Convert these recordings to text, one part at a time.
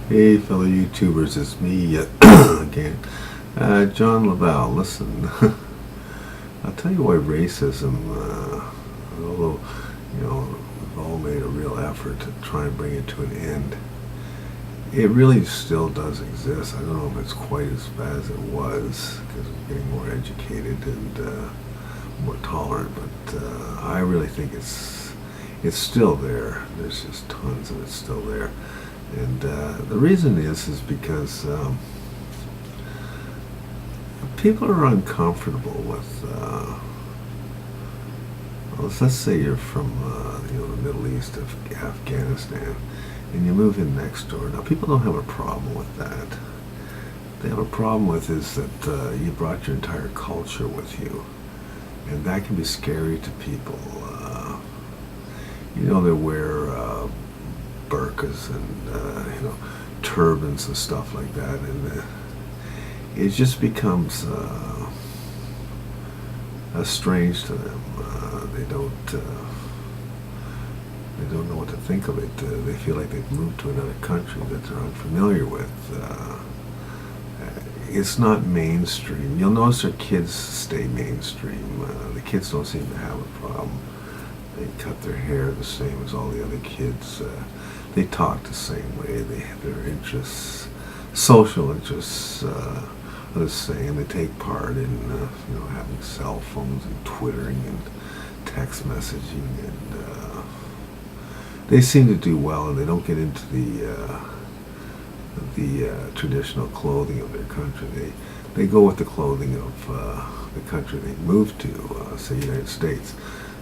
Hey, fellow YouTubers, it's me again. John Lavelle, listen, I'll tell you why racism, although, we've all made a real effort to try and bring it to an end, it really still does exist. I don't know if it's quite as bad as it was, because we're getting more educated and more tolerant, but I really think it's still there. There's just tons of it still there. And the reason is because people are uncomfortable with, let's say you're from the Middle East, of Afghanistan, and you move in next door. Now, people don't have a problem with that. They have a problem with is that you brought your entire culture with you, and that can be scary to people. They wear burqas and turbans and stuff like that, and it just becomes strange to them. They don't know what to think of it. They feel like they've moved to another country that they're unfamiliar with. It's not mainstream. You'll notice their kids stay mainstream. The kids don't seem to have a problem. They cut their hair the same as all the other kids. They talk the same way. They have their interests, social interests, are the same. They take part in, having cell phones and twittering and text messaging, and they seem to do well. And they don't get into the traditional clothing of their country. They go with the clothing of the country they moved to, say United States.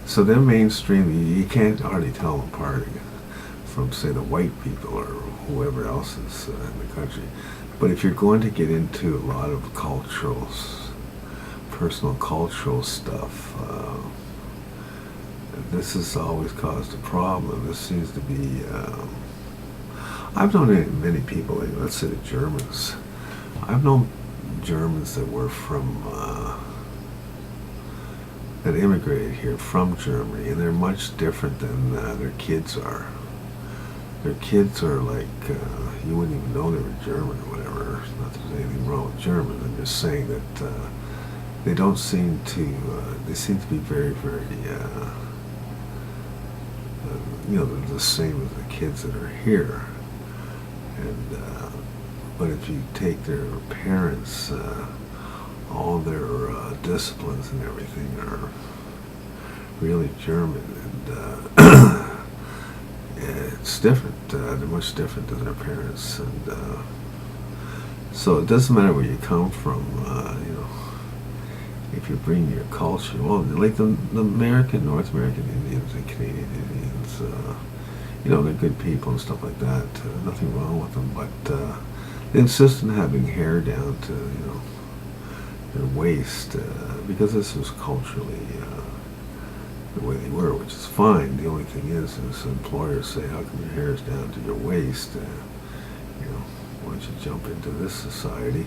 So they're mainstream. You can't hardly tell them apart from, say, the white people or whoever else is in the country. But if you're going to get into a lot of personal cultural stuff, this has always caused a problem. This seems to be, I've known many people, like, let's say the Germans. I've known Germans that were from, that immigrated here from Germany, and they're much different than their kids are. Their kids are like, you wouldn't even know they were German or whatever. Not that there's anything wrong with German. I'm just saying that they don't seem to, they seem to be very, very, they're the same as the kids that are here. And, but if you take their parents, all their disciplines and everything are really German, and it's different. They're much different than their parents, and so it doesn't matter where you come from. If you bring your culture, well, like the North American Indians and Canadian Indians, they're good people and stuff like that. Nothing wrong with them, but they insist on having hair down to their waist, because this was culturally the way they were, which is fine. The only thing is employers say, how come your hair is down to your waist? Why don't you jump into this society?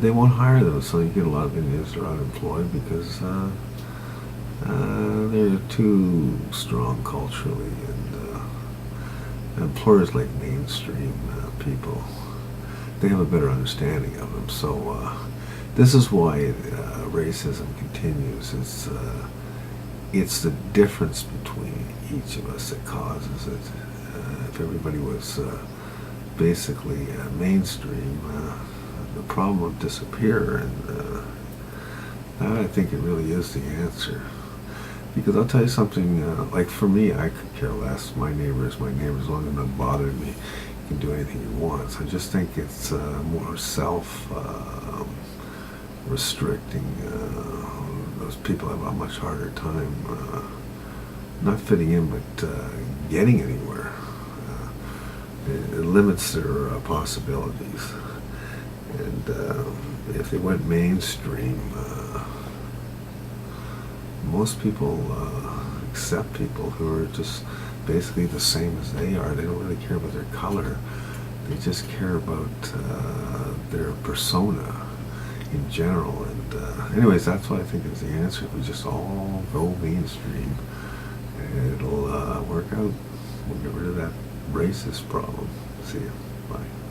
They won't hire them, so you get a lot of Indians that are unemployed because they're too strong culturally, and employers like mainstream people, they have a better understanding of them. So this is why racism continues. It's the difference between each of us that causes it. If everybody was basically mainstream, the problem would disappear, and that, I think, it really is the answer. Because I'll tell you something, like for me, I could care less. My neighbor is my neighbor, as long as it doesn't bother me. He can do anything he wants. I just think it's more restricting. Those people have a much harder time not fitting in, but getting anywhere. It limits their possibilities. And if they went mainstream, most people accept people who are just basically the same as they are. They don't really care about their color. They just care about their persona in general. And anyways, that's what I think is the answer. If we just all go mainstream, it'll work out. We'll get rid of that racist problem. See ya. Bye.